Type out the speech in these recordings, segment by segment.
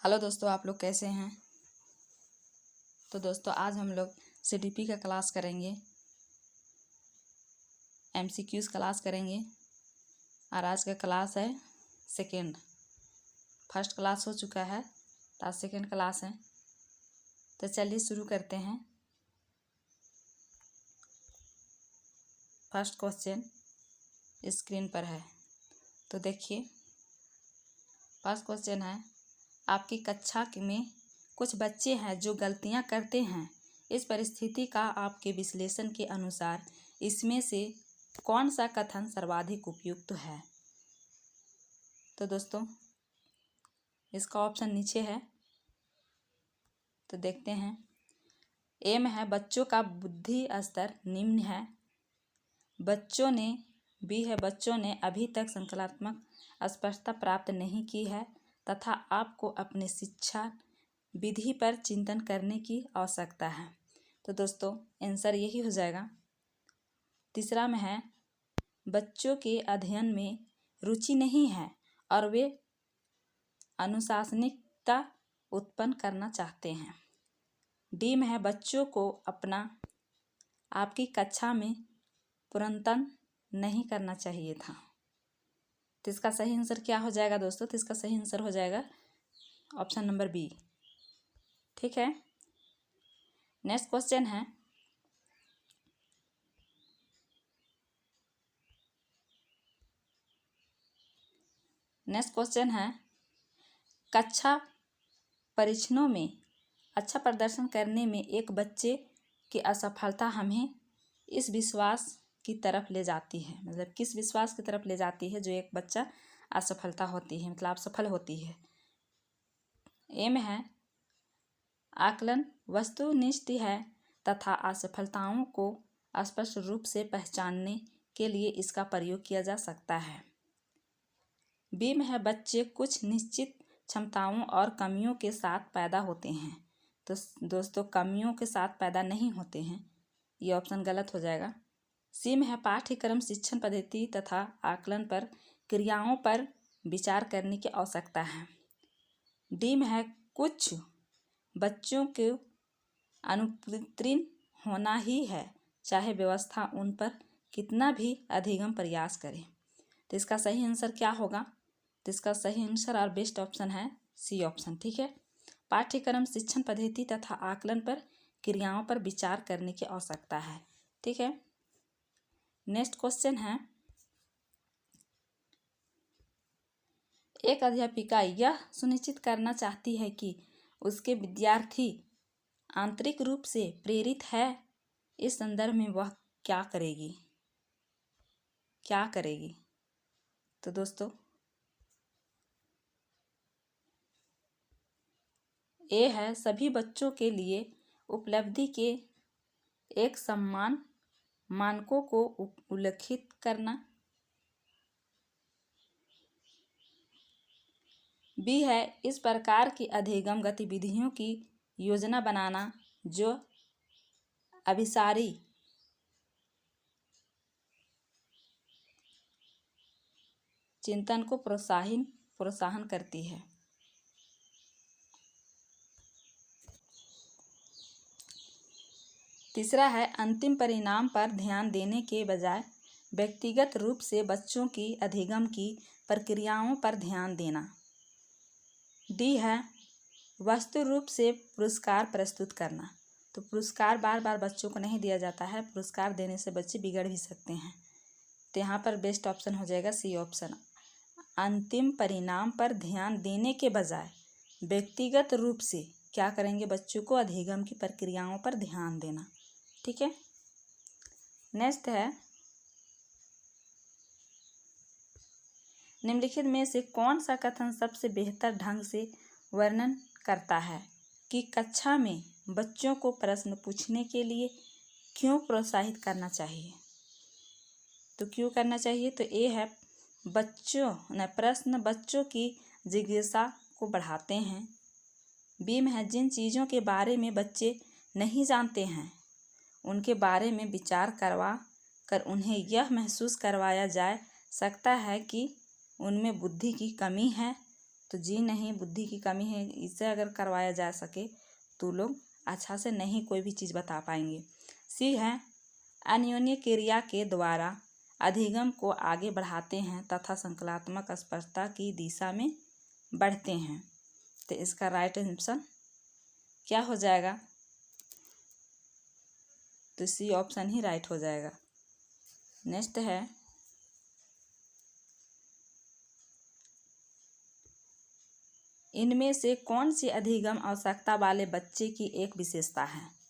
Hello दोस्तों, आप लोग कैसे हैं। तो दोस्तों आज हम लोग सीडीपी का क्लास करेंगे, एमसीक्यूज़ क्लास करेंगे। और आज का क्लास है सेकेंड। फर्स्ट क्लास हो चुका है तो आज सेकेंड क्लास है। तो चलिए शुरू करते हैं। फर्स्ट क्वेश्चन स्क्रीन पर है, तो देखिए। फर्स्ट क्वेश्चन है, आपकी कक्षा में कुछ बच्चे हैं जो गलतियां करते हैं। इस परिस्थिति का आपके विश्लेषण के अनुसार इसमें से कौन सा कथन सर्वाधिक उपयुक्त है। तो दोस्तों इसका ऑप्शन नीचे है, तो देखते हैं। ए में है बच्चों का बुद्धि स्तर निम्न है। बी है बच्चों ने अभी तक संकल्पात्मक स्पष्टता प्राप्त नहीं की है तथा आपको अपने शिक्षा विधि पर चिंतन करने की आवश्यकता है। तो दोस्तों आंसर यही हो जाएगा। तीसरा में है बच्चों के अध्ययन में रुचि नहीं है और वे अनुशासनिकता उत्पन्न करना चाहते हैं। डी में है बच्चों को आपकी कक्षा में पुनर्मतन नहीं करना चाहिए था। तो इसका सही आंसर क्या हो जाएगा दोस्तों। तो इसका सही आंसर हो जाएगा ऑप्शन नंबर बी। ठीक है। नेक्स्ट क्वेश्चन है, कक्षा परीक्षणों में अच्छा प्रदर्शन करने में एक बच्चे की असफलता हमें इस विश्वास की तरफ ले जाती है। मतलब किस विश्वास की तरफ ले जाती है जो एक बच्चा असफलता होती है, मतलब असफल होती है। ए में है आकलन वस्तुनिष्ठ है तथा असफलताओं को स्पष्ट रूप से पहचानने के लिए इसका प्रयोग किया जा सकता है। बी में है बच्चे कुछ निश्चित क्षमताओं और कमियों के साथ पैदा होते हैं। तो दोस्तों कमियों के साथ पैदा नहीं होते हैं, ये ऑप्शन गलत हो जाएगा। सी में है पाठ्यक्रम शिक्षण पद्धति तथा आकलन पर क्रियाओं पर विचार करने की आवश्यकता है। डी में है कुछ बच्चों को अनुत्तीर्ण होना ही है, चाहे व्यवस्था उन पर कितना भी अधिगम प्रयास करे। तो इसका सही आंसर क्या होगा। तो इसका सही आंसर और बेस्ट ऑप्शन है सी ऑप्शन। ठीक है। पाठ्यक्रम शिक्षण पद्धति तथा आकलन पर क्रियाओं पर विचार करने की आवश्यकता है। ठीक है। नेक्स्ट क्वेश्चन है, एक अध्यापिका यह सुनिश्चित करना चाहती है कि उसके विद्यार्थी आंतरिक रूप से प्रेरित है। इस संदर्भ में वह क्या करेगी। तो दोस्तों ए है सभी बच्चों के लिए उपलब्धि के एक समान मानकों को उल्लिखित करना। बी है इस प्रकार की अधिगम गतिविधियों की योजना बनाना जो अभिसारी चिंतन को प्रोत्साहन करती है। तीसरा है अंतिम परिणाम पर ध्यान देने के बजाय व्यक्तिगत रूप से बच्चों की अधिगम की प्रक्रियाओं पर ध्यान देना। डी है वस्तु रूप से पुरस्कार प्रस्तुत करना। तो पुरस्कार बार बार बच्चों को नहीं दिया जाता है, पुरस्कार देने से बच्चे बिगड़ भी सकते हैं। तो यहाँ पर बेस्ट ऑप्शन हो जाएगा सी ऑप्शन। अंतिम परिणाम पर ध्यान देने के बजाय व्यक्तिगत रूप से क्या करेंगे, बच्चों को अधिगम की प्रक्रियाओं पर ध्यान देना। ठीक है। नेक्स्ट है, निम्नलिखित में से कौन सा कथन सबसे बेहतर ढंग से वर्णन करता है कि कक्षा में बच्चों को प्रश्न पूछने के लिए क्यों प्रोत्साहित करना चाहिए। तो क्यों करना चाहिए। तो ए है प्रश्न बच्चों की जिज्ञासा को बढ़ाते हैं। बी में है जिन चीज़ों के बारे में बच्चे नहीं जानते हैं उनके बारे में विचार करवा कर उन्हें यह महसूस करवाया जा सकता है कि उनमें बुद्धि की कमी है तो जी नहीं, बुद्धि की कमी है, इसे अगर करवाया जा सके तो लोग अच्छा से नहीं कोई भी चीज़ बता पाएंगे। सी है अन्योन्य क्रिया के द्वारा अधिगम को आगे बढ़ाते हैं तथा संकलात्मक स्पष्टता की दिशा में बढ़ते हैं। तो इसका राइट आंसर क्या हो जाएगा? तो सी ऑप्शन ही राइट हो जाएगा। नेक्स्ट है इनमें से कौन सी अधिगम आवश्यकता वाले बच्चे की एक विशेषता है?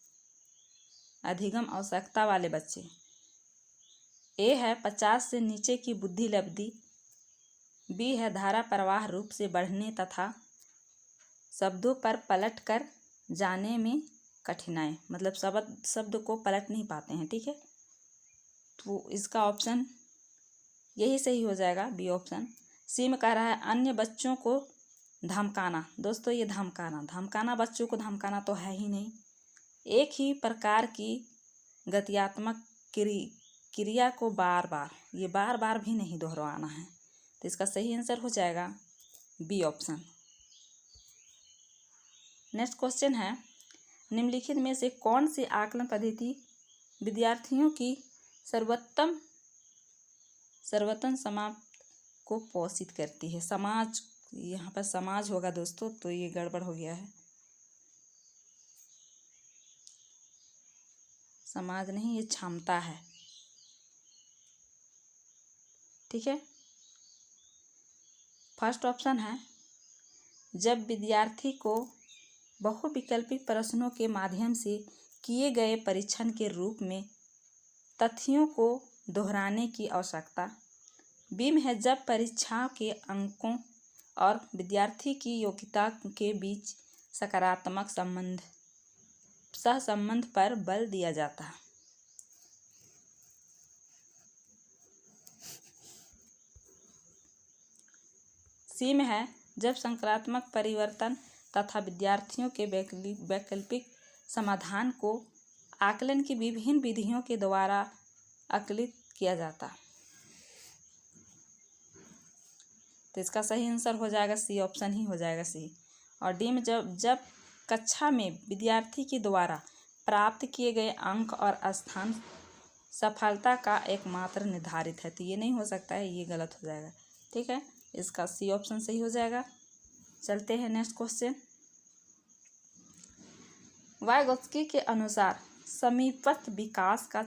अधिगम आवश्यकता वाले बच्चे, ए है 50 से नीचे की बुद्धि लब्धि, बी है धारा प्रवाह रूप से बढ़ने तथा शब्दों पर पलट कर जाने में कठिनाई, मतलब शब्द को पलट नहीं पाते हैं। ठीक है, तो इसका ऑप्शन यही सही हो जाएगा, बी ऑप्शन। सी में कह रहा है अन्य बच्चों को धमकाना। दोस्तों ये धमकाना बच्चों को धमकाना तो है ही नहीं। एक ही प्रकार की गत्यात्मक क्रिया को बार बार भी नहीं दोहराना है। तो इसका सही आंसर हो जाएगा बी ऑप्शन। नेक्स्ट क्वेश्चन है निम्नलिखित में से कौन सी आकलन पद्धति विद्यार्थियों की सर्वोत्तम समाप्त को पोषित करती है? समाज, यहाँ पर समाज होगा दोस्तों, तो ये गड़बड़ हो गया है। समाज नहीं, ये क्षमता है। ठीक है, फर्स्ट ऑप्शन है जब विद्यार्थी को बहुविकल्पिक प्रश्नों के माध्यम से किए गए परीक्षण के रूप में तथ्यों को दोहराने की आवश्यकता। बी में है जब परीक्षा के अंकों और विद्यार्थी की योग्यता के बीच सकारात्मक सहसंबंध पर बल दिया जाता है। सी में है जब सकारात्मक परिवर्तन तथा विद्यार्थियों के वैकल्पिक समाधान को आकलन की विभिन्न विधियों के द्वारा आकलित किया जाता। तो इसका सही आंसर हो जाएगा सी ऑप्शन ही हो जाएगा, सी। और डी में जब कक्षा में विद्यार्थी के द्वारा प्राप्त किए गए अंक और स्थान सफलता का एकमात्र निर्धारित है। तो ये नहीं हो सकता है, ये गलत हो जाएगा। ठीक है, इसका सी ऑप्शन सही हो जाएगा। चलते हैं नेक्स्ट क्वेश्चन। वाइगोत्स्की के अनुसार समीपस्थ विकास का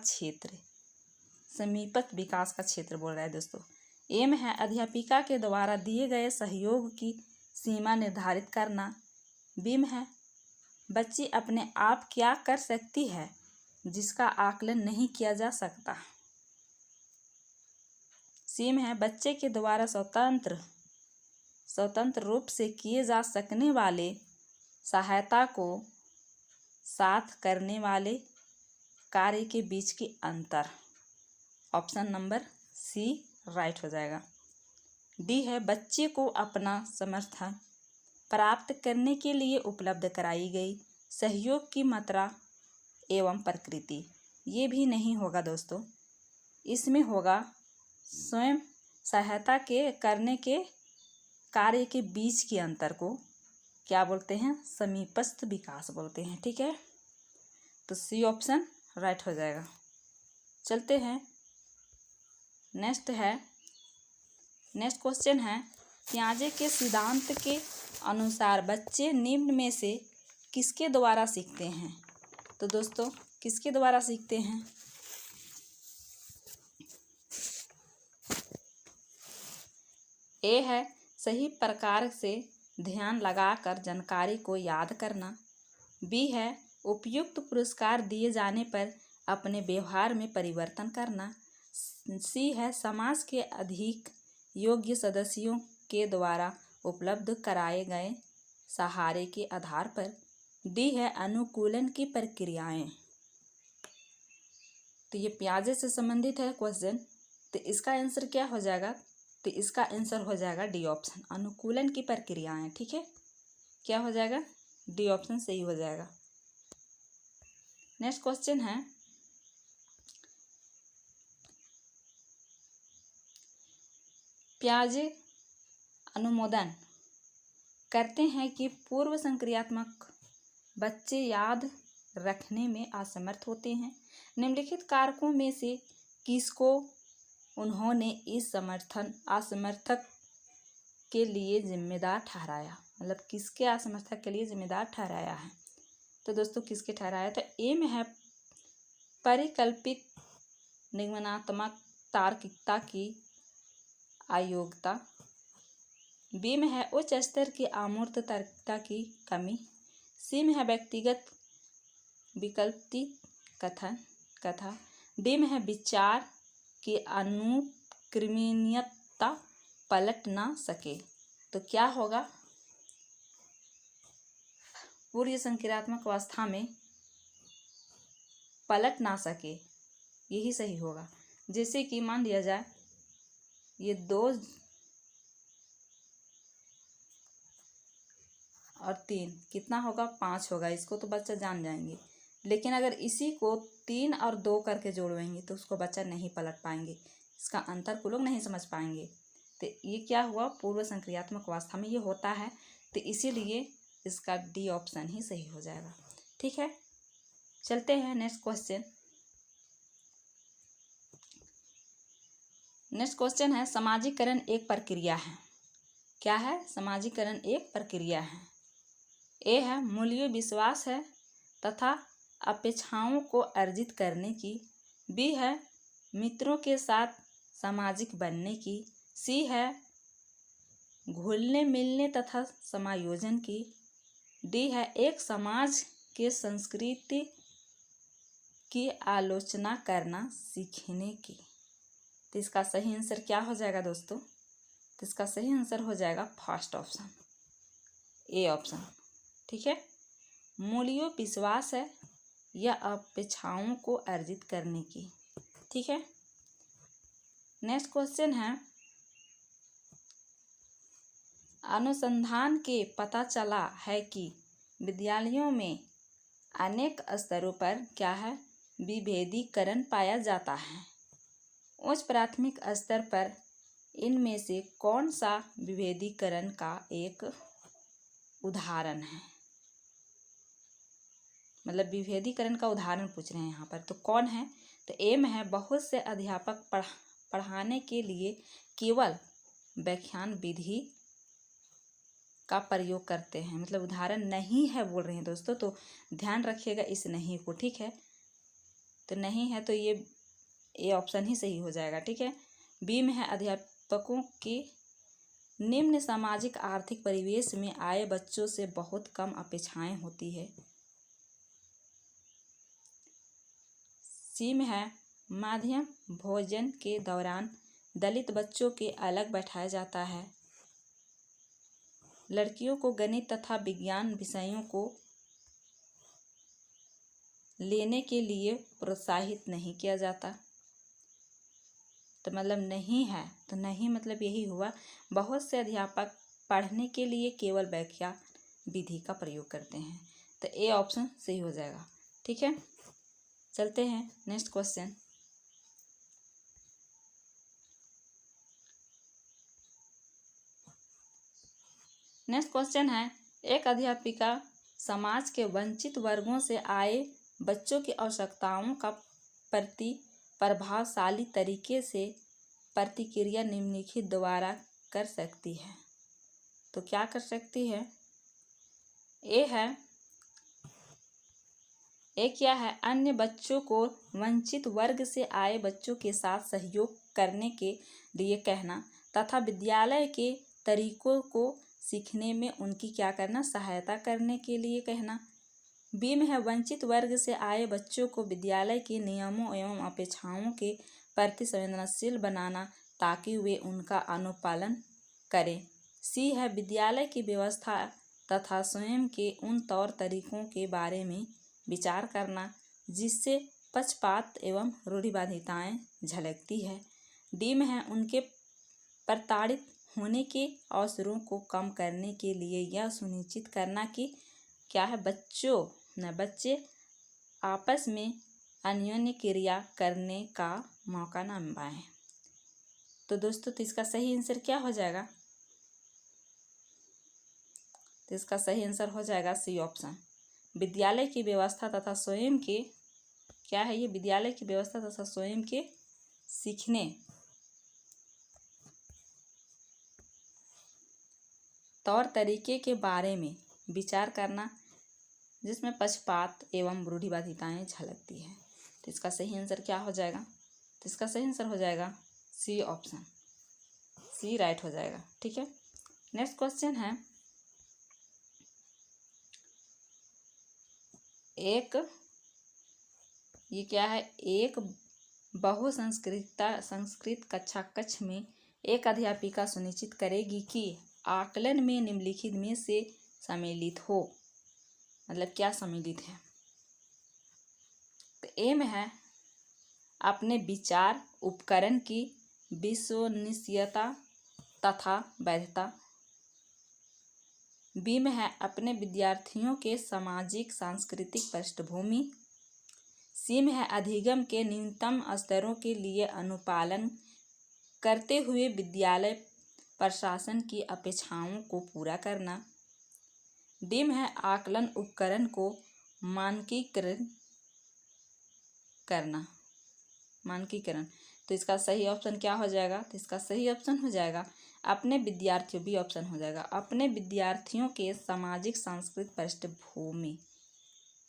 क्षेत्र बोल रहा है दोस्तों। ए में है अध्यापिका के द्वारा दिए गए सहयोग की सीमा निर्धारित करना। बी में है बच्ची अपने आप क्या कर सकती है जिसका आकलन नहीं किया जा सकता। सी में है बच्चे के द्वारा स्वतंत्र रूप से किए जा सकने वाले सहायता को साथ करने वाले कार्य के बीच की अंतर। ऑप्शन नंबर सी राइट हो जाएगा। डी है बच्चे को अपना समर्थन प्राप्त करने के लिए उपलब्ध कराई गई सहयोग की मात्रा एवं प्रकृति। ये भी नहीं होगा दोस्तों, इसमें होगा स्वयं सहायता के करने के कार्य के बीच के अंतर को क्या बोलते हैं? समीपस्थ विकास बोलते हैं। ठीक है, तो सी ऑप्शन राइट हो जाएगा। चलते हैं नेक्स्ट क्वेश्चन है पियाजे के सिद्धांत के अनुसार बच्चे निम्न में से किसके द्वारा सीखते हैं? तो दोस्तों किसके द्वारा सीखते हैं? ए है सही प्रकार से ध्यान लगाकर जानकारी को याद करना। बी है उपयुक्त पुरस्कार दिए जाने पर अपने व्यवहार में परिवर्तन करना। सी है समाज के अधिक योग्य सदस्यों के द्वारा उपलब्ध कराए गए सहारे के आधार पर। डी है अनुकूलन की प्रक्रियाएं। तो ये पियाजे से संबंधित है क्वेश्चन, तो इसका आंसर क्या हो जाएगा? तो इसका आंसर हो जाएगा डी ऑप्शन, अनुकूलन की प्रक्रियाएं। ठीक है, क्या हो जाएगा? डी ऑप्शन सही हो जाएगा। नेक्स्ट क्वेश्चन है पियाजे अनुमोदन करते हैं कि पूर्व संक्रियात्मक बच्चे याद रखने में असमर्थ होते हैं। निम्नलिखित कारकों में से किसको उन्होंने इस असमर्थक के लिए जिम्मेदार ठहराया, मतलब किसके असमर्थक के लिए जिम्मेदार ठहराया है। तो दोस्तों किसके ठहराया, तो ए में है परिकल्पित निगमनात्मक तार्किकता की अयोग्यता, बी में है उच्च स्तर की अमूर्त तार्किकता की कमी, सी में है व्यक्तिगत विकल्पी कथा, डी में है विचार की अनुक्रमणीयता पलट ना सके। तो क्या होगा, पूर्व संक्रियात्मक अवस्था में पलट ना सके, यही सही होगा। जैसे कि मान लिया जाए ये 2 और 3 कितना होगा, 5 होगा, इसको तो बच्चा जान जाएंगे। लेकिन अगर इसी को 3 और 2 करके जोड़ेंगे तो उसको बच्चा नहीं पलट पाएंगे, इसका अंतर को लोग नहीं समझ पाएंगे। तो ये क्या हुआ, पूर्व संक्रियात्मक अवस्था में ये होता है, तो इसीलिए इसका डी ऑप्शन ही सही हो जाएगा। ठीक है, चलते हैं नेक्स्ट क्वेश्चन। नेक्स्ट क्वेश्चन है समाजीकरण एक प्रक्रिया है। क्या है, समाजीकरण एक प्रक्रिया है। ए है मूल्य विश्वास है तथा अपेक्षाओं को अर्जित करने की, बी है मित्रों के साथ सामाजिक बनने की, सी है घुलने मिलने तथा समायोजन की, डी है एक समाज के संस्कृति की आलोचना करना सीखने की। तो इसका सही आंसर क्या हो जाएगा दोस्तों, तो इसका सही आंसर हो जाएगा फर्स्ट ऑप्शन, ए ऑप्शन। ठीक है, मूल्यों विश्वास है या अपेक्षाओं को अर्जित करने की। ठीक है, नेक्स्ट क्वेश्चन है अनुसंधान के पता चला है कि विद्यालयों में अनेक स्तरों पर क्या है, विभेदीकरण पाया जाता है। उच्च प्राथमिक स्तर पर इनमें से कौन सा विभेदीकरण का एक उदाहरण है, मतलब विभेदीकरण का उदाहरण पूछ रहे हैं यहाँ पर, तो कौन है। तो ए में है बहुत से अध्यापक पढ़ाने के लिए केवल व्याख्यान विधि का प्रयोग करते हैं, मतलब उदाहरण नहीं है बोल रहे हैं दोस्तों, तो ध्यान रखिएगा इस नहीं को। ठीक है, तो नहीं है तो ये ए ऑप्शन ही सही हो जाएगा। ठीक है, बी में है अध्यापकों के निम्न सामाजिक आर्थिक परिवेश में आए बच्चों से बहुत कम अपेक्षाएं होती है, सी में है माध्यम भोजन के दौरान दलित बच्चों के अलग बैठाया जाता है, लड़कियों को गणित तथा विज्ञान विषयों को लेने के लिए प्रोत्साहित नहीं किया जाता। तो मतलब नहीं है, तो नहीं मतलब यही हुआ बहुत से अध्यापक पढ़ने के लिए केवल व्याख्या विधि का प्रयोग करते हैं, तो ए ऑप्शन सही हो जाएगा। ठीक है, चलते हैं नेक्स्ट क्वेश्चन। नेक्स्ट क्वेश्चन है एक अध्यापिका समाज के वंचित वर्गों से आए बच्चों की आवश्यकताओं का प्रति प्रभावशाली तरीके से प्रतिक्रिया निम्नलिखित द्वारा कर सकती है। तो क्या कर सकती है, ए क्या है अन्य बच्चों को वंचित वर्ग से आए बच्चों के साथ सहयोग करने के लिए कहना तथा विद्यालय के तरीकों को सीखने में उनकी क्या करना, सहायता करने के लिए कहना। बी में है वंचित वर्ग से आए बच्चों को विद्यालय के नियमों एवं अपेक्षाओं के प्रति संवेदनशील बनाना ताकि वे उनका अनुपालन करें। सी है विद्यालय की व्यवस्था तथा स्वयं के उन तौर तरीकों के बारे में विचार करना जिससे पक्षपात एवं रूढ़िवादिताएं झलकती है। डी में है उनके प्रताड़ित होने के अवसरों को कम करने के लिए यह सुनिश्चित करना कि क्या है बच्चे आपस में अन्योन्य क्रिया करने का मौका न पाएं। तो दोस्तों तो इसका सही आंसर क्या हो जाएगा, तो इसका सही आंसर हो जाएगा सी ऑप्शन। विद्यालय की व्यवस्था तथा स्वयं के, क्या है ये, विद्यालय की व्यवस्था तथा स्वयं के सीखने तौर तरीके के बारे में विचार करना, जिसमें पक्षपात एवं रूढ़िवादिताएं झलकती है। तो इसका सही आंसर क्या हो जाएगा, तो इसका सही आंसर हो जाएगा सी ऑप्शन, सी राइट हो जाएगा। ठीक है, नेक्स्ट क्वेश्चन है, ये क्या है, एक संस्कृत कक्षा कक्ष में एक अध्यापिका सुनिश्चित करेगी कि आकलन में निम्नलिखित में से सम्मिलित हो। मतलब क्या सम्मिलित है, तो एम है अपने विचार उपकरण की विश्वसनीयता तथा वैधता। बी में है अपने विद्यार्थियों के सामाजिक सांस्कृतिक पृष्ठभूमि। सी में है अधिगम के न्यूनतम स्तरों के लिए अनुपालन करते हुए विद्यालय प्रशासन की अपेक्षाओं को पूरा करना। डी में है आकलन उपकरण को मानकीकरण करना, मानकीकरण। तो इसका सही ऑप्शन क्या हो जाएगा, तो इसका सही ऑप्शन हो जाएगा अपने विद्यार्थियों, बी ऑप्शन हो जाएगा अपने विद्यार्थियों के सामाजिक सांस्कृतिक पृष्ठभूमि।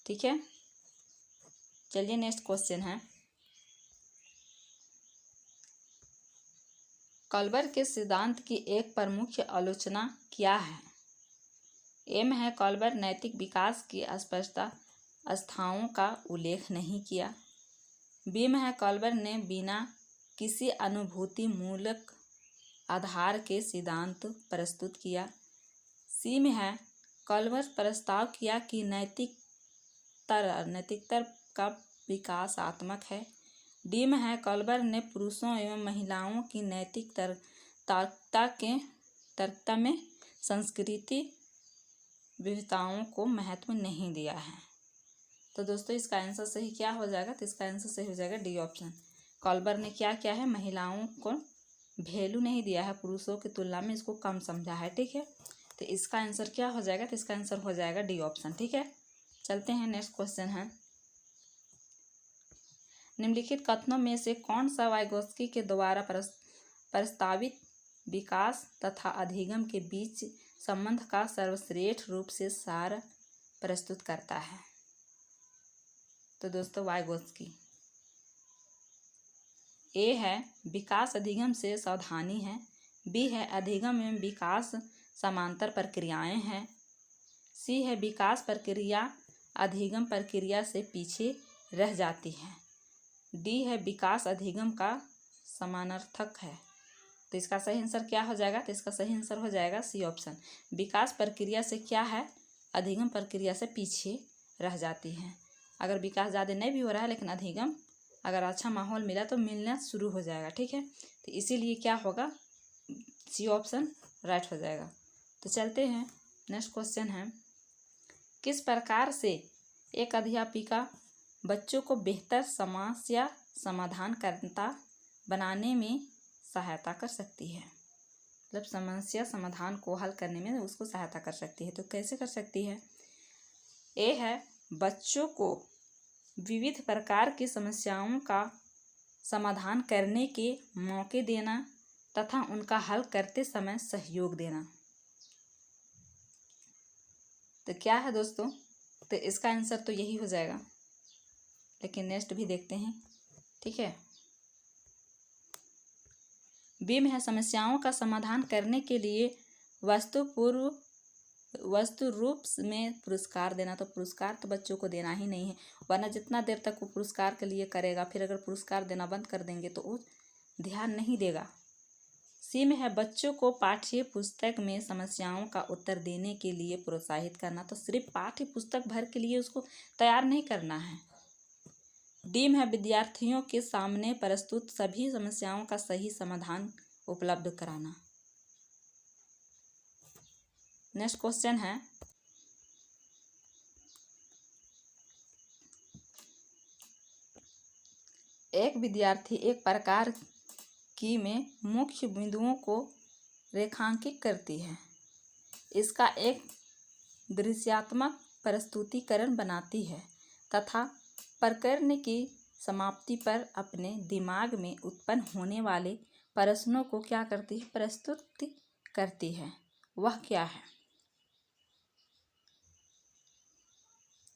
ठीक है, चलिए नेक्स्ट क्वेश्चन है, कल्बर के सिद्धांत की एक प्रमुख आलोचना क्या है। एम है कल्बर नैतिक विकास की स्पष्ट अवस्थाओं का उल्लेख नहीं किया। बी में है कल्बर ने बिना किसी अनुभूति मूलक आधार के सिद्धांत प्रस्तुत किया। सी में है कल्बर प्रस्ताव किया कि नैतिकता का विकासात्मक है। डी में है कल्बर ने पुरुषों एवं महिलाओं की नैतिक तर्कता में संस्कृति विविधताओं को महत्व नहीं दिया है। तो दोस्तों इसका आंसर सही क्या हो जाएगा, तो इसका आंसर सही हो जाएगा डी ऑप्शन। कल्बर ने क्या किया है, महिलाओं को वैल्यू नहीं दिया है, पुरुषों की तुलना में इसको कम समझा है। ठीक है, तो इसका आंसर क्या हो जाएगा, तो इसका आंसर हो जाएगा डी ऑप्शन। ठीक है, चलते हैं नेक्स्ट क्वेश्चन है, निम्नलिखित कथनों में से कौन सा वाइगोत्स्की के द्वारा प्रस्तावित विकास तथा अधिगम के बीच संबंध का सर्वश्रेष्ठ रूप से सार प्रस्तुत करता है। तो दोस्तों वाइगोत्स्की, ए है विकास अधिगम से सावधानी है। बी है अधिगम एवं विकास समांतर प्रक्रियाएं हैं। सी है विकास प्रक्रिया अधिगम प्रक्रिया से पीछे रह जाती है। डी है विकास अधिगम का समानार्थक है। तो इसका सही आंसर क्या हो जाएगा, तो इसका सही आंसर हो जाएगा सी ऑप्शन, विकास प्रक्रिया से क्या है, अधिगम प्रक्रिया से पीछे रह जाती है। अगर विकास ज़्यादा नहीं भी हो रहा है लेकिन अधिगम अगर अच्छा माहौल मिला तो मिलना शुरू हो जाएगा। ठीक है, तो इसीलिए क्या होगा, सी ऑप्शन राइट हो जाएगा। तो चलते हैं नेक्स्ट क्वेश्चन है, किस प्रकार से एक अध्यापिका बच्चों को बेहतर समस्या समाधानकर्ता बनाने में सहायता कर सकती है। मतलब समस्या समाधान को हल करने में उसको सहायता कर सकती है। तो कैसे कर सकती है, ए है बच्चों को विविध प्रकार की समस्याओं का समाधान करने के मौके देना तथा उनका हल करते समय सहयोग देना। तो क्या है दोस्तों, तो इसका आंसर तो यही हो जाएगा, लेकिन नेक्स्ट भी देखते हैं। ठीक है, बी में है समस्याओं का समाधान करने के लिए वस्तु रूप में पुरस्कार देना। तो पुरस्कार तो बच्चों को देना ही नहीं है, वरना जितना देर तक वो पुरस्कार के लिए करेगा, फिर अगर पुरस्कार देना बंद कर देंगे तो वो ध्यान नहीं देगा। सी में है बच्चों को पाठ्य पुस्तक में समस्याओं का उत्तर देने के लिए प्रोत्साहित करना। तो सिर्फ पाठ्य पुस्तक भर के लिए उसको तैयार नहीं करना है। डी में है विद्यार्थियों के सामने प्रस्तुत सभी समस्याओं का सही समाधान उपलब्ध कराना। नेक्स्ट क्वेश्चन है, एक विद्यार्थी एक प्रकार की में मुख्य बिंदुओं को रेखांकित करती है। इसका एक दृश्यात्मक प्रस्तुतिकरण बनाती है तथा प्रकरण की समाप्ति पर अपने दिमाग में उत्पन्न होने वाले प्रश्नों को क्या करती है, प्रस्तुत करती है। वह क्या है?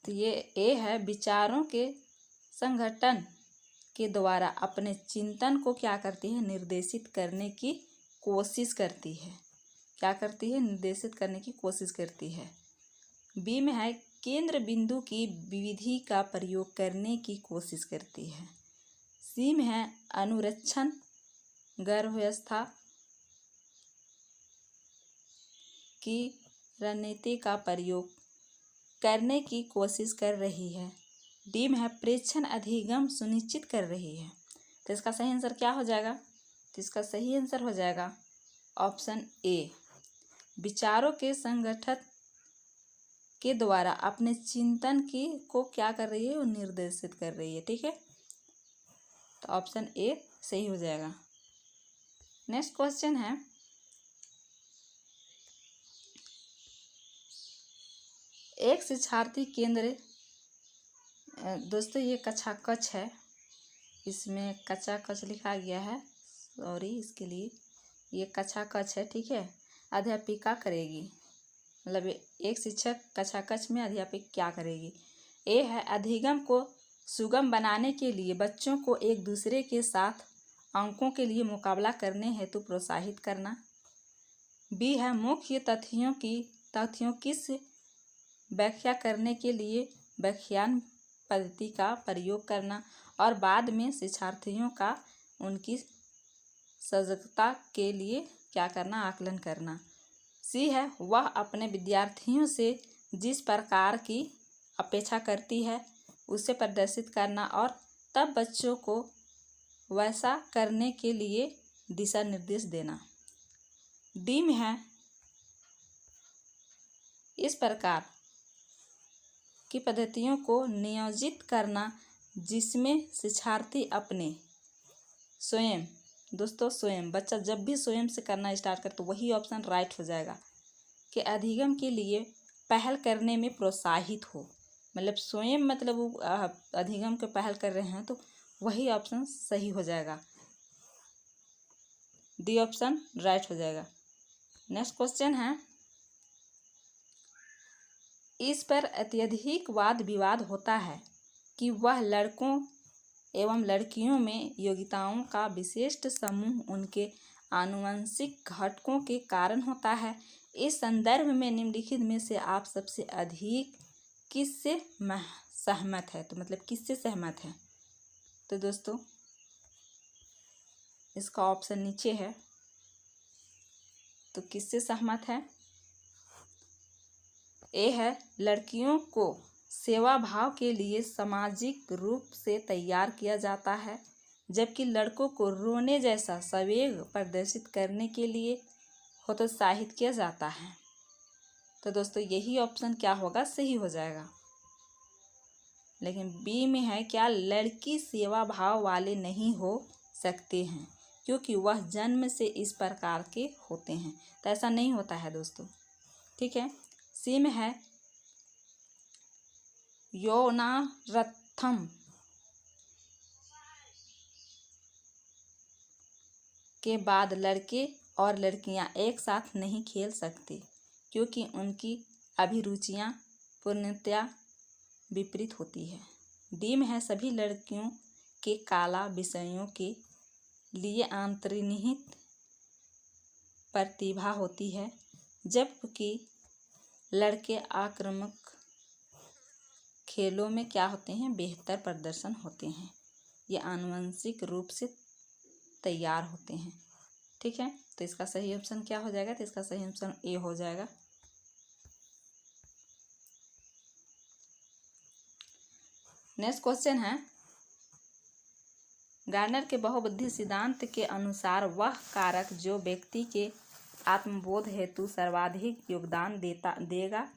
तो ये ए है, विचारों के संगठन के द्वारा अपने चिंतन को क्या करती है, निर्देशित करने की कोशिश करती है। क्या करती है? निर्देशित करने की कोशिश करती है। बी में है, केंद्र बिंदु की विधि का प्रयोग करने की कोशिश करती है। सी में है, अनुरक्षण गर्भावस्था की रणनीति का प्रयोग करने की कोशिश कर रही है। डी में है, प्रेक्षण अधिगम सुनिश्चित कर रही है। तो इसका सही आंसर क्या हो जाएगा? तो इसका सही आंसर हो जाएगा ऑप्शन ए, विचारों के संगठन के द्वारा अपने चिंतन की को क्या कर रही है, वो निर्देशित कर रही है। ठीक है, तो ऑप्शन ए सही हो जाएगा। नेक्स्ट क्वेश्चन है, एक शिक्षार्थी केंद्र, दोस्तों ये कक्षा कच है, इसमें कच्चा कच लिखा गया है, सॉरी इसके लिए। ये कक्षा कच है, ठीक है। अध्यापिका करेगी, मतलब एक शिक्षक कक्षा कक्ष में अध्यापिका क्या करेगी। ए है, अधिगम को सुगम बनाने के लिए बच्चों को एक दूसरे के साथ अंकों के लिए मुकाबला करने हेतु प्रोत्साहित करना। बी है, मुख्य तथ्यों की व्याख्या करने के लिए व्याख्यान पद्धति का प्रयोग करना और बाद में शिक्षार्थियों का उनकी सजगता के लिए क्या करना, आकलन करना। सी है, वह अपने विद्यार्थियों से जिस प्रकार की अपेक्षा करती है उसे प्रदर्शित करना और तब बच्चों को वैसा करने के लिए दिशा निर्देश देना। डी में है, इस प्रकार की पद्धतियों को नियोजित करना जिसमें शिक्षार्थी अपने स्वयं, दोस्तों स्वयं, बच्चा जब भी स्वयं से करना स्टार्ट करे तो वही ऑप्शन राइट हो जाएगा कि अधिगम के लिए पहल करने में प्रोत्साहित हो। मतलब स्वयं, मतलब वो अधिगम के पहल कर रहे हैं तो वही ऑप्शन सही हो जाएगा, डी ऑप्शन राइट हो जाएगा। नेक्स्ट क्वेश्चन है, इस पर अत्यधिक वाद विवाद होता है कि वह लड़कों एवं लड़कियों में योग्यताओं का विशिष्ट समूह उनके आनुवंशिक घटकों के कारण होता है। इस संदर्भ में निम्नलिखित में से आप सबसे अधिक किससे सहमत है? तो मतलब किससे सहमत है? तो दोस्तों इसका ऑप्शन नीचे है, तो किससे सहमत है? ए है, लड़कियों को सेवा भाव के लिए सामाजिक रूप से तैयार किया जाता है जबकि लड़कों को रोने जैसा संवेग प्रदर्शित करने के लिए प्रोत्साहित किया जाता है। तो दोस्तों यही ऑप्शन क्या होगा, सही हो जाएगा। लेकिन बी में है, क्या लड़की सेवा भाव वाले नहीं हो सकते हैं क्योंकि वह जन्म से इस प्रकार के होते हैं। तो ऐसा नहीं होता है दोस्तों, ठीक है। सी में है, यौनारथम के बाद लड़के और लड़कियां एक साथ नहीं खेल सकते क्योंकि उनकी अभिरुचियां पूर्णतया विपरीत होती है। डी में है, सभी लड़कियों के कला विषयों के लिए अंतर्निहित प्रतिभा होती है जबकि लड़के आक्रामक खेलों में क्या होते हैं, बेहतर प्रदर्शन होते हैं। ये आनुवंशिक रूप से तैयार होते हैं, ठीक है। तो इसका सही ऑप्शन क्या हो जाएगा? तो इसका सही ऑप्शन ए हो जाएगा। नेक्स्ट क्वेश्चन है, गार्डनर के बहुबुद्धि सिद्धांत के अनुसार वह कारक जो व्यक्ति के आत्मबोध हेतु सर्वाधिक योगदान देगा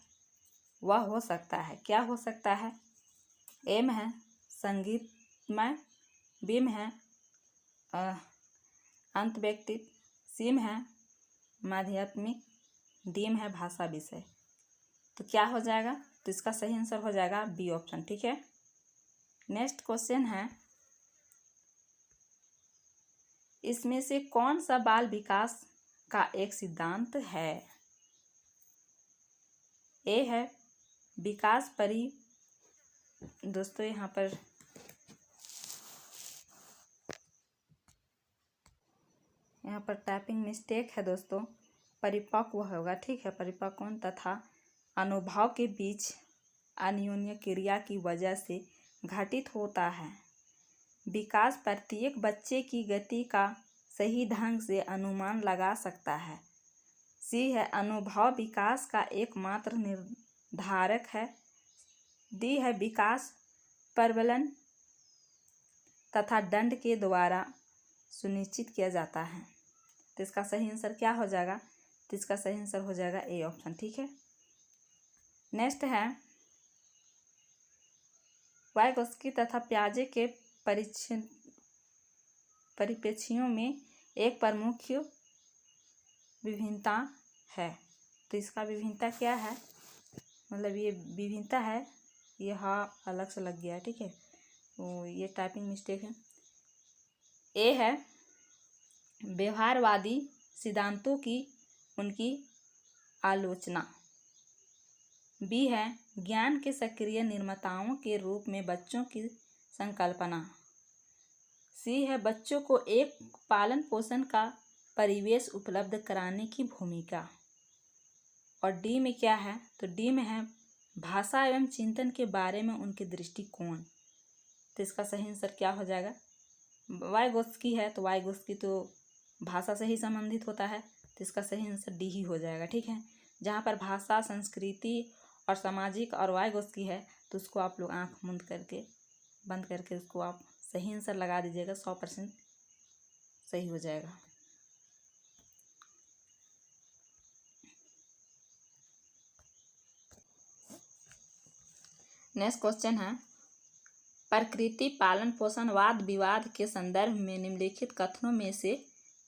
वह हो सकता है। क्या हो सकता है? ए में है संगीतमय, बी में है तो क्या हो जाएगा, तो इसका सही आंसर हो जाएगा बी ऑप्शन। ठीक है, नेक्स्ट क्वेश्चन है, इसमें से कौन सा बाल विकास का एक सिद्धांत है। ए है विकास दोस्तों यहाँ पर टाइपिंग मिस्टेक है दोस्तों, परिपक्व होगा। ठीक है, परिपक्वन तथा अनुभव के बीच अन्योन्य क्रिया की वजह से घटित होता है। विकास प्रत्येक बच्चे की गति का सही ढंग से अनुमान लगा सकता है। सी है अनुभव विकास का एकमात्र निर्धारक है। डी है विकास प्रबलन तथा दंड के द्वारा सुनिश्चित किया जाता है। तो इसका सही आंसर क्या हो जाएगा, तो इसका सही आंसर हो जाएगा ए ऑप्शन। ठीक है, नेक्स्ट है वाइगोत्स्की तथा पियाजे के परिप्रेक्ष्यों में एक प्रमुख विभिन्नता है। तो इसका विभिन्नता क्या है, मतलब ये विभिन्नता है, ये हाँ अलग से लग गया है। ठीक है, तो ये टाइपिंग मिस्टेक है। ए है व्यवहारवादी सिद्धांतों की उनकी आलोचना। बी है ज्ञान के सक्रिय निर्माताओं के रूप में बच्चों की संकल्पना। सी है बच्चों को एक पालन पोषण का परिवेश उपलब्ध कराने की भूमिका। और डी में क्या है, तो डी में है भाषा एवं चिंतन के बारे में उनके दृष्टिकोण। तो इसका सही आंसर क्या हो जाएगा, वाइगोत्स्की है, तो वाइगोत्स्की तो भाषा से ही संबंधित होता है, तो इसका सही आंसर डी ही हो जाएगा। ठीक है, जहाँ पर भाषा, संस्कृति और सामाजिक और वाइगोत्स्की है, तो उसको आप लोग आँख बंद करके उसको आप सही आंसर लगा दीजिएगा, 100% सही हो जाएगा। नेक्स्ट क्वेश्चन है, प्रकृति पालन पोषण वाद विवाद के संदर्भ में निम्नलिखित कथनों में से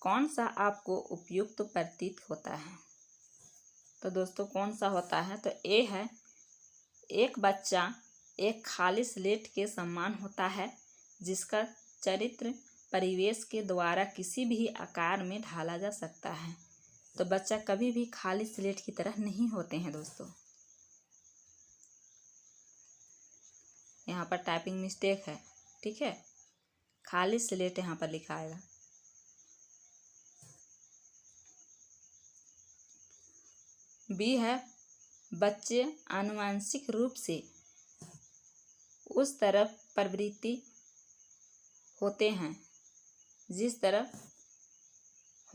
कौन सा आपको उपयुक्त प्रतीत होता है। तो दोस्तों कौन सा होता है, तो ए है एक बच्चा एक खाली स्लेट के समान होता है जिसका चरित्र परिवेश के द्वारा किसी भी आकार में ढाला जा सकता है। तो बच्चा कभी भी खाली स्लेट की तरह नहीं होते हैं दोस्तों। यहाँ पर टाइपिंग मिस्टेक है। ठीक है, खाली स्लेट यहाँ पर लिखा आएगा। बी है बच्चे आनुवंशिक रूप से उस तरफ प्रवृत्ति होते हैं जिस तरफ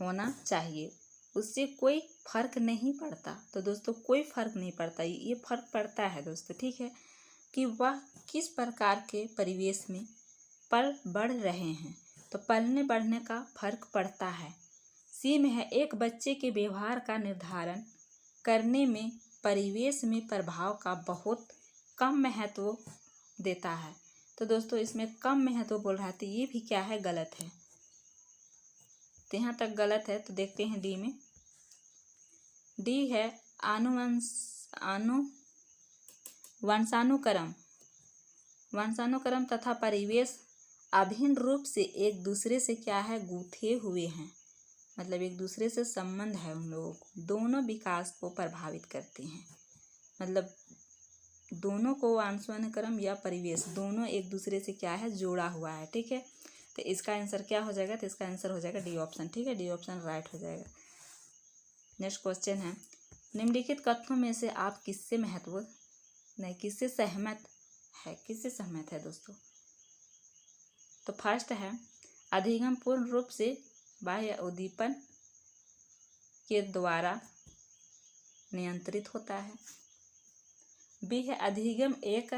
होना चाहिए, उससे कोई फर्क नहीं पड़ता। तो दोस्तों कोई फर्क नहीं पड़ता, ये फर्क पड़ता है दोस्तों। ठीक है, कि वह किस प्रकार के परिवेश में पल बढ़ रहे हैं, तो पलने बढ़ने का फर्क पड़ता है। सी में है एक बच्चे के व्यवहार का निर्धारण करने में परिवेश में प्रभाव का बहुत कम महत्व देता है। तो दोस्तों इसमें कम महत्व बोल रहा है, तो ये भी क्या है, गलत है। तो यहाँ तक गलत है, तो देखते हैं डी में। डी है वंशानुक्रम तथा परिवेश अभिन्न रूप से एक दूसरे से क्या है, गूथे हुए हैं। मतलब एक दूसरे से संबंध है उन लोगों को, दोनों विकास को प्रभावित करते हैं। मतलब दोनों को वंशानुक्रम या परिवेश दोनों एक दूसरे से क्या है, जोड़ा हुआ है। ठीक है, तो इसका आंसर क्या हो जाएगा, तो इसका आंसर हो जाएगा डी ऑप्शन। ठीक है, डी ऑप्शन राइट हो जाएगा। नेक्स्ट क्वेश्चन है, निम्नलिखित कथनों में से आप किससे सहमत है दोस्तों। तो फर्स्ट है अधिगम पूर्ण रूप से बाह्य उद्दीपन के द्वारा नियंत्रित होता है। बी है अधिगम एक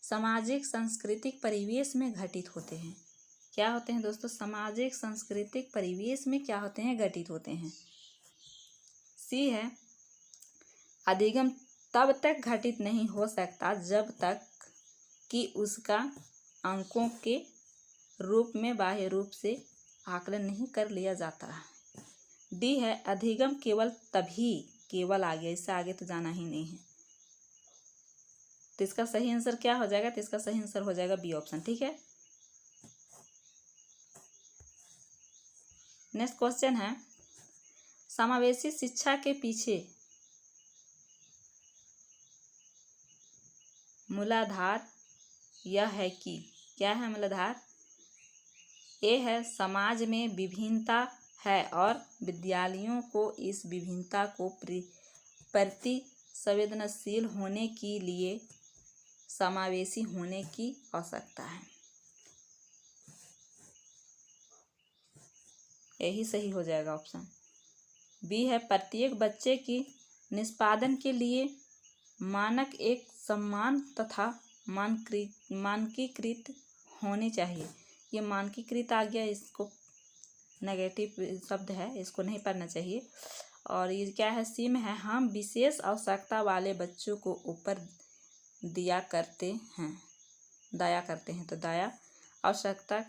सामाजिक सांस्कृतिक परिवेश में घटित होते हैं। क्या होते हैं दोस्तों, सामाजिक सांस्कृतिक परिवेश में क्या होते हैं, घटित होते हैं। सी है अधिगम तब तक घटित नहीं हो सकता जब तक कि उसका अंकों के रूप में बाह्य रूप से आकलन नहीं कर लिया जाता है। डी है अधिगम केवल आ गया, इससे आगे तो जाना ही नहीं है। तो इसका सही आंसर क्या हो जाएगा? तो इसका सही आंसर हो जाएगा बी ऑप्शन। ठीक है, नेक्स्ट क्वेश्चन है, समावेशी शिक्षा के पीछे मूलाधार यह है कि, क्या है मूलाधार? ए है समाज में विभिन्नता है और विद्यालयों को इस विभिन्नता को प्रति संवेदनशील होने के लिए समावेशी होने की आवश्यकता है। यही सही हो जाएगा ऑप्शन। बी है प्रत्येक बच्चे की निष्पादन के लिए मानक एक समान तथा मानकीकृत होनी चाहिए। ये मानकीकृत आ गया, इसको नेगेटिव शब्द है, इसको नहीं पढ़ना चाहिए। और ये क्या है? सी में है हम विशेष आवश्यकता वाले बच्चों को ऊपर दया करते हैं। तो दया आवश्यकता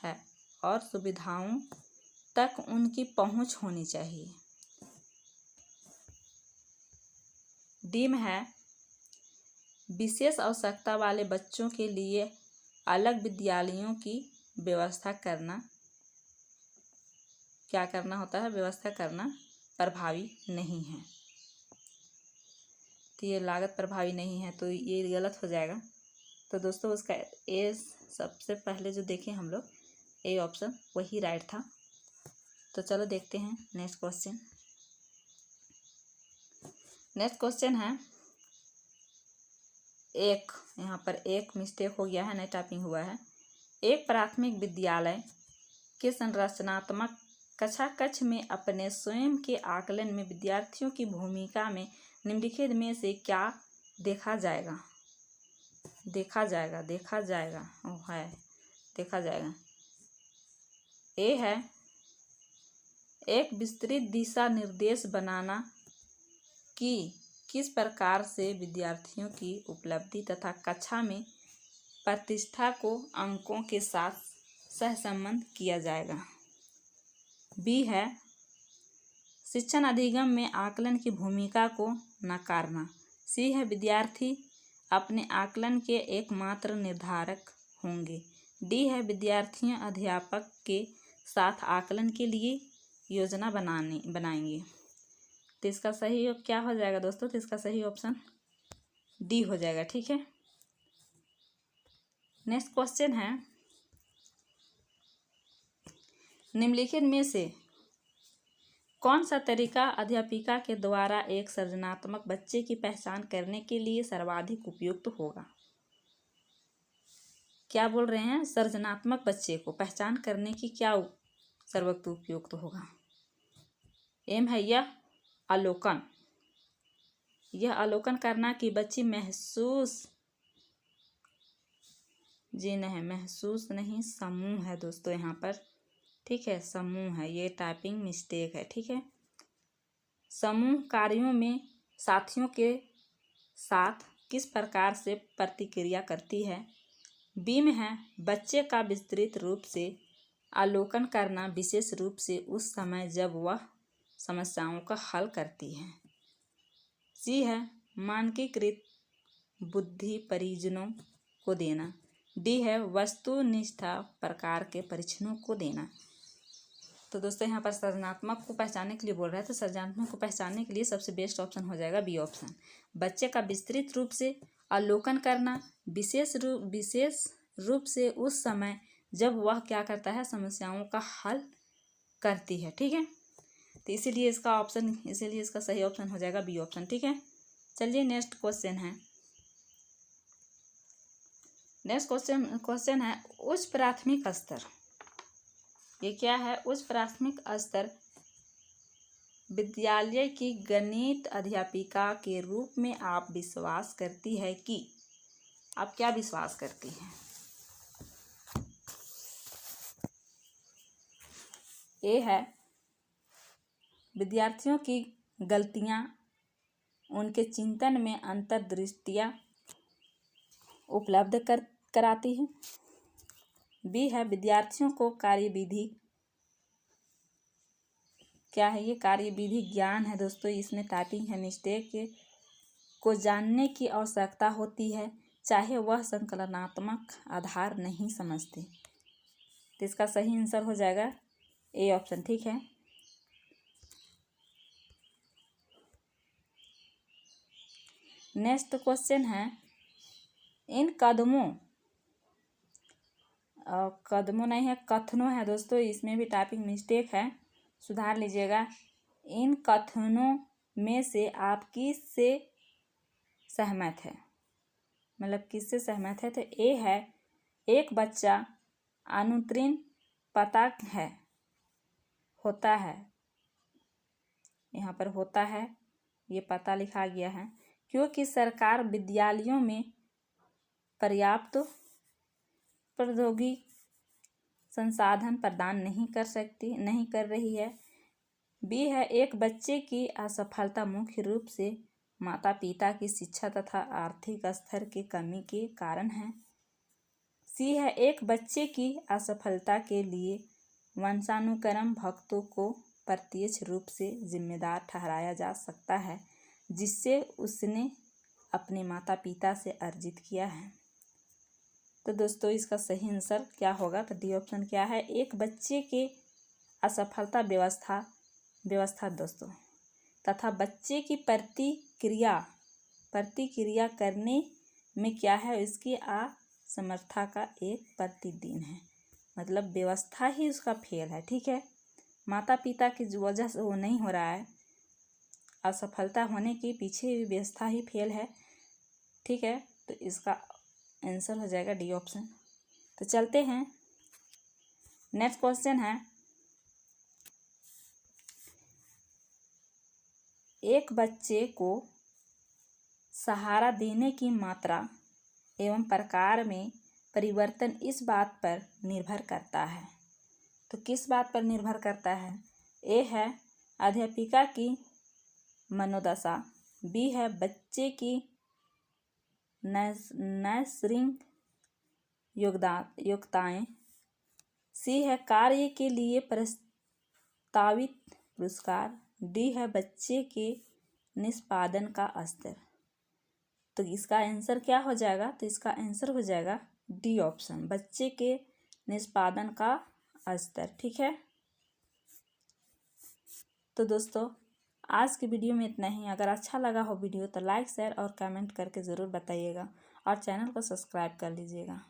है और सुविधाओं तक उनकी पहुंच होनी चाहिए। डी में है विशेष आवश्यकता वाले बच्चों के लिए अलग विद्यालयों की व्यवस्था करना, क्या करना होता है? व्यवस्था करना प्रभावी नहीं है। तो ये लागत प्रभावी नहीं है, तो ये गलत हो जाएगा। तो दोस्तों उसका ए सबसे पहले जो देखें हम लोग, ए ऑप्शन वही राइट था। तो चलो देखते हैं नेक्स्ट क्वेश्चन। नेक्स्ट क्वेश्चन है, यहाँ पर एक मिस्टेक हो गया है, नहीं टाइपिंग हुआ है। एक प्राथमिक विद्यालय के संरचनात्मक कक्षा कक्ष में अपने स्वयं के आकलन में विद्यार्थियों की भूमिका में निम्नलिखित में से क्या देखा जाएगा? ए है एक विस्तृत दिशा निर्देश बनाना कि किस प्रकार से विद्यार्थियों की उपलब्धि तथा कक्षा में प्रतिष्ठा को अंकों के साथ सहसंबद्ध किया जाएगा। बी है शिक्षण अधिगम में आकलन की भूमिका को नकारना। सी है विद्यार्थी अपने आकलन के एकमात्र निर्धारक होंगे। डी है विद्यार्थियों अध्यापक के साथ आकलन के लिए योजना बनाएंगे। तो इसका सही क्या हो जाएगा दोस्तों? तो इसका सही ऑप्शन डी हो जाएगा। ठीक है, नेक्स्ट क्वेश्चन है, निम्नलिखित में से कौन सा तरीका अध्यापिका के द्वारा एक सृजनात्मक बच्चे की पहचान करने के लिए सर्वाधिक उपयुक्त होगा? क्या बोल रहे हैं? सृजनात्मक बच्चे को पहचान करने की क्या सर्वोत्तम उपयुक्त होगा? एम है यह अवलोकन करना कि बच्ची महसूस नहीं, समूह है दोस्तों यहाँ पर। ठीक है, समूह है, ये टाइपिंग मिस्टेक है। ठीक है, समूह कार्यों में साथियों के साथ किस प्रकार से प्रतिक्रिया करती है। बी में है बच्चे का विस्तृत रूप से अवलोकन करना, विशेष रूप से उस समय जब वह समस्याओं का हल करती है। सी है मानकीकृत बुद्धि परिजनों को देना। डी है वस्तुनिष्ठ प्रकार के परीक्षणों को देना। तो दोस्तों यहाँ पर सृजनात्मक को पहचानने के लिए बोल रहा है, तो सृजनात्मक को पहचानने के लिए सबसे बेस्ट ऑप्शन हो जाएगा बी ऑप्शन। बच्चे का विस्तृत रूप से अवलोकन करना, विशेष रूप से उस समय जब वह क्या करता है, समस्याओं का हल करती है। ठीक है, तो इसीलिए इसका सही ऑप्शन हो जाएगा बी ऑप्शन। ठीक है, चलिए नेक्स्ट क्वेश्चन है। नेक्स्ट क्वेश्चन है उच्च प्राथमिक स्तर। ये क्या है? उच्च प्राथमिक स्तर विद्यालय की गणित अध्यापिका के रूप में आप विश्वास करती है कि, आप क्या विश्वास करती हैं? ए है विद्यार्थियों की गलतियां उनके चिंतन में अंतर्दृष्टियां उपलब्ध कराती है। बी है विद्यार्थियों को कार्यविधि, क्या है ये? कार्यविधि ज्ञान है दोस्तों, इसमें टाइपिंग है मिस्टेक, को जानने की आवश्यकता होती है, चाहे वह संकलनात्मक आधार नहीं समझते। तो इसका सही आंसर हो जाएगा ए ऑप्शन। ठीक है, नेक्स्ट क्वेश्चन है, इन कदमों कदमों नहीं है, कथनों है दोस्तों, इसमें भी टाइपिंग मिस्टेक है, सुधार लीजिएगा। इन कथनों में से आप किससे सहमत है, मतलब किससे सहमत है। तो ए है, एक बच्चा अनुत्तीर्ण पता है, होता है, यहाँ पर होता है, ये पता लिखा गया है, क्योंकि सरकार विद्यालयों में पर्याप्त प्रौद्योगिकी संसाधन प्रदान नहीं कर रही है। बी है, एक बच्चे की असफलता मुख्य रूप से माता पिता की शिक्षा तथा आर्थिक स्तर की कमी के कारण है। सी है, एक बच्चे की असफलता के लिए वंशानुक्रम भक्तों को प्रत्यक्ष रूप से जिम्मेदार ठहराया जा सकता है, जिससे उसने अपने माता पिता से अर्जित किया है। तो दोस्तों इसका सही आंसर क्या होगा, तो डी ऑप्शन क्या है, एक बच्चे के असफलता व्यवस्था दोस्तों तथा बच्चे की प्रतिक्रिया करने में क्या है, इसकी असमर्थता का एक प्रतिदिन है, मतलब व्यवस्था ही उसका फेल है। ठीक है, माता पिता की वजह से वो नहीं हो रहा है, असफलता होने के पीछे भी व्यवस्था ही फेल है। ठीक है, तो इसका आंसर हो जाएगा डी ऑप्शन। तो चलते हैं, नेक्स्ट क्वेश्चन है, एक बच्चे को सहारा देने की मात्रा एवं प्रकार में परिवर्तन इस बात पर निर्भर करता है। तो किस बात पर निर्भर करता है। ए है, अध्यापिका की मनोदशा। बी है, बच्चे की नैसर्गिक योग्यताएं। सी है, कार्य के लिए प्रस्तावित पुरस्कार। डी है, बच्चे के निष्पादन का स्तर। तो इसका आंसर क्या हो जाएगा, तो इसका आंसर हो जाएगा डी ऑप्शन, बच्चे के निष्पादन का स्तर। ठीक है, तो दोस्तों आज की वीडियो में इतना ही। अगर अच्छा लगा हो वीडियो तो लाइक शेयर और कमेंट करके ज़रूर बताइएगा और चैनल को सब्सक्राइब कर लीजिएगा।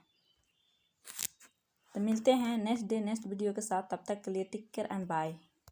तो मिलते हैं नेक्स्ट वीडियो के साथ, तब तक के लिए टेक केयर एंड बाय।